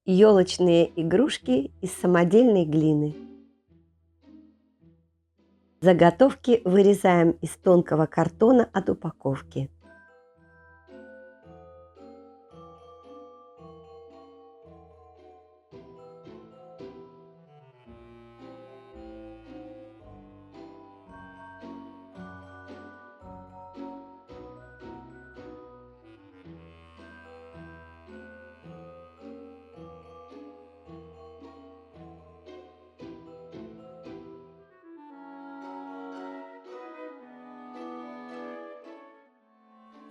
Елочные игрушки из самодельной глины. Заготовки вырезаем из тонкого картона от упаковки.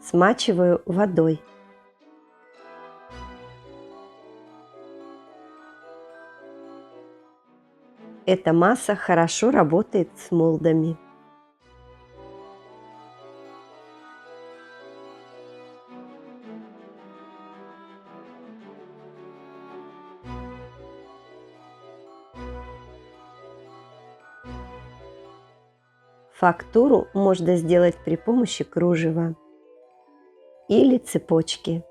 Смачиваю водой. Эта масса хорошо работает с молдами. Фактуру можно сделать при помощи кружева или цепочки.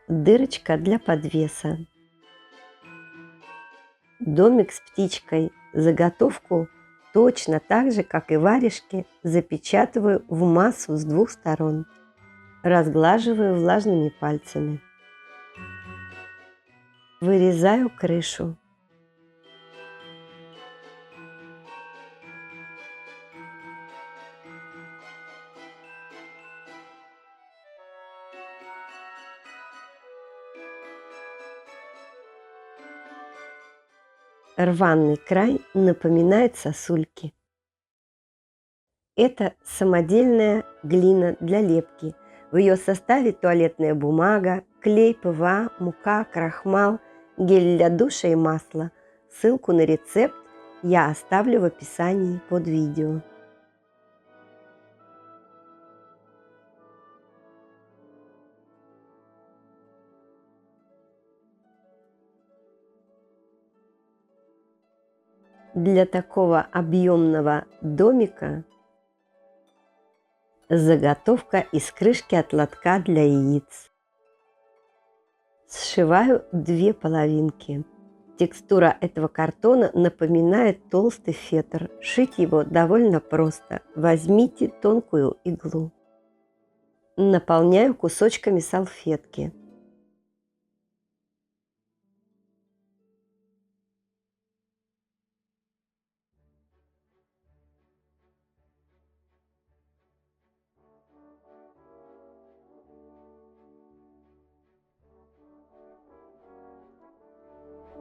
Дырочка для подвеса. Домик с птичкой. Заготовку точно так же, как и варежки, запечатываю в массу с двух сторон. Разглаживаю влажными пальцами. Вырезаю крышу. Рваный край напоминает сосульки. Это самодельная глина для лепки. В ее составе туалетная бумага, клей ПВА, мука, крахмал, гель для душа и масло. Ссылку на рецепт я оставлю в описании под видео. Для такого объемного домика заготовка из крышки от лотка для яиц. Сшиваю две половинки. Текстура этого картона напоминает толстый фетр. Шить его довольно просто. Возьмите тонкую иглу. Наполняю кусочками салфетки.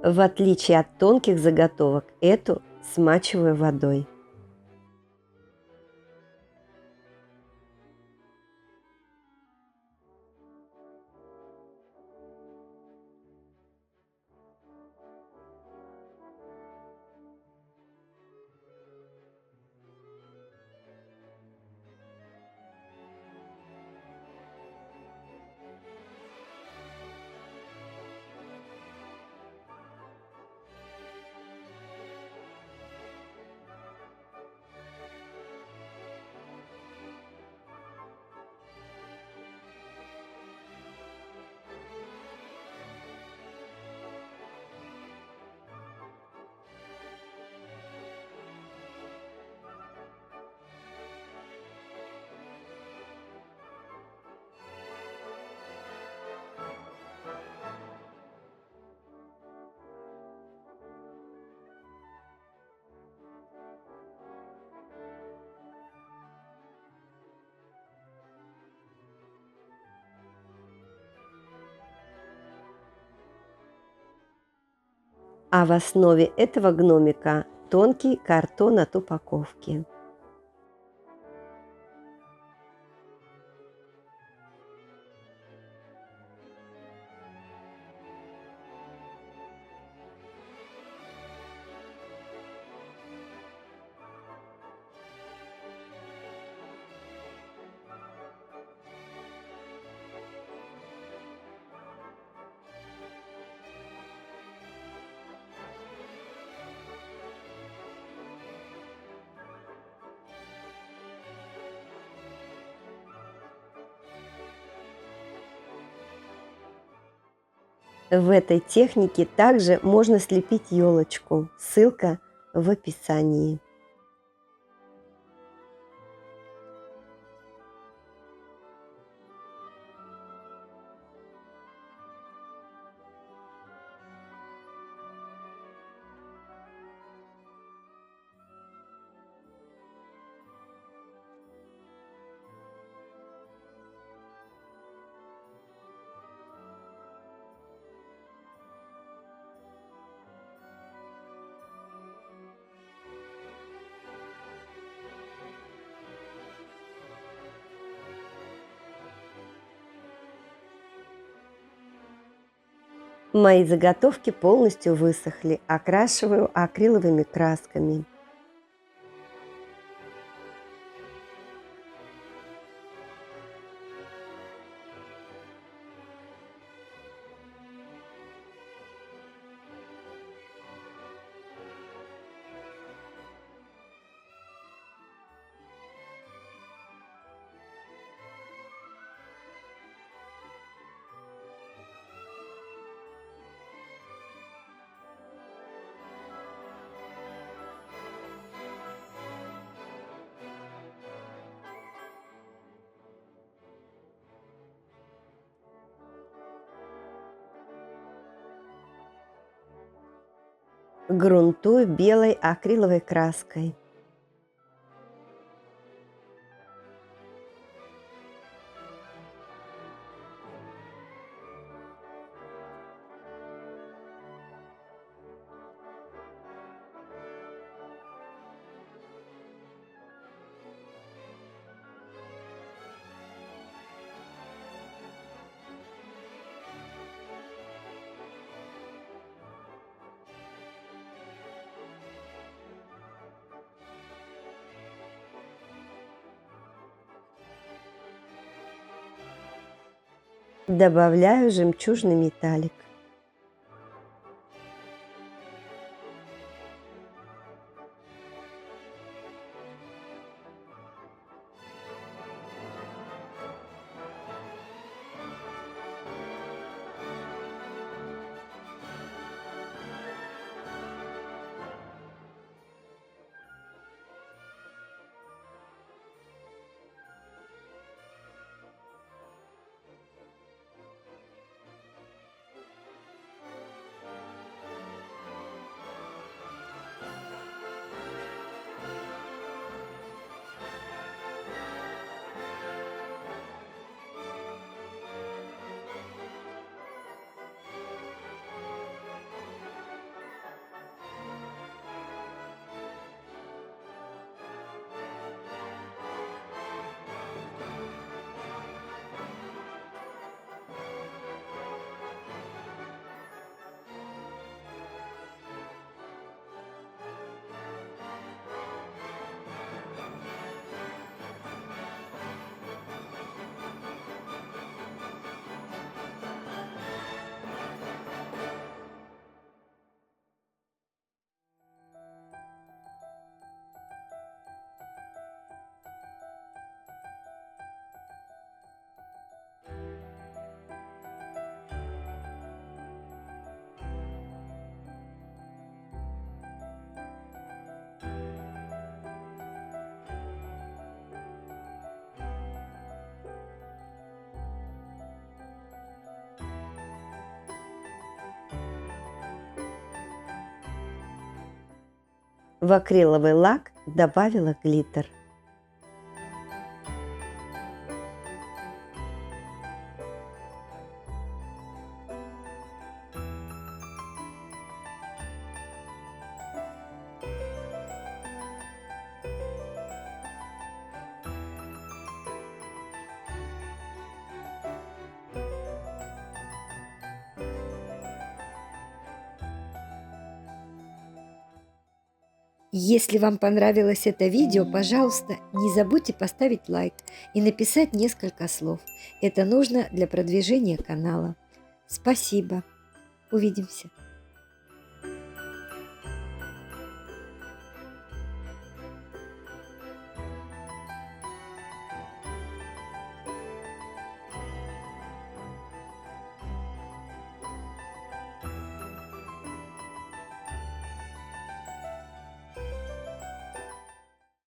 В отличие от тонких заготовок, эту смачиваю водой. А в основе этого гномика тонкий картон от упаковки. В этой технике также можно слепить елочку. Ссылка в описании. Мои заготовки полностью высохли. Окрашиваю акриловыми красками. Грунтую белой акриловой краской. Добавляю жемчужный металлик. В акриловый лак добавила глиттер. Если вам понравилось это видео, пожалуйста, не забудьте поставить лайк и написать несколько слов. Это нужно для продвижения канала. Спасибо. Увидимся.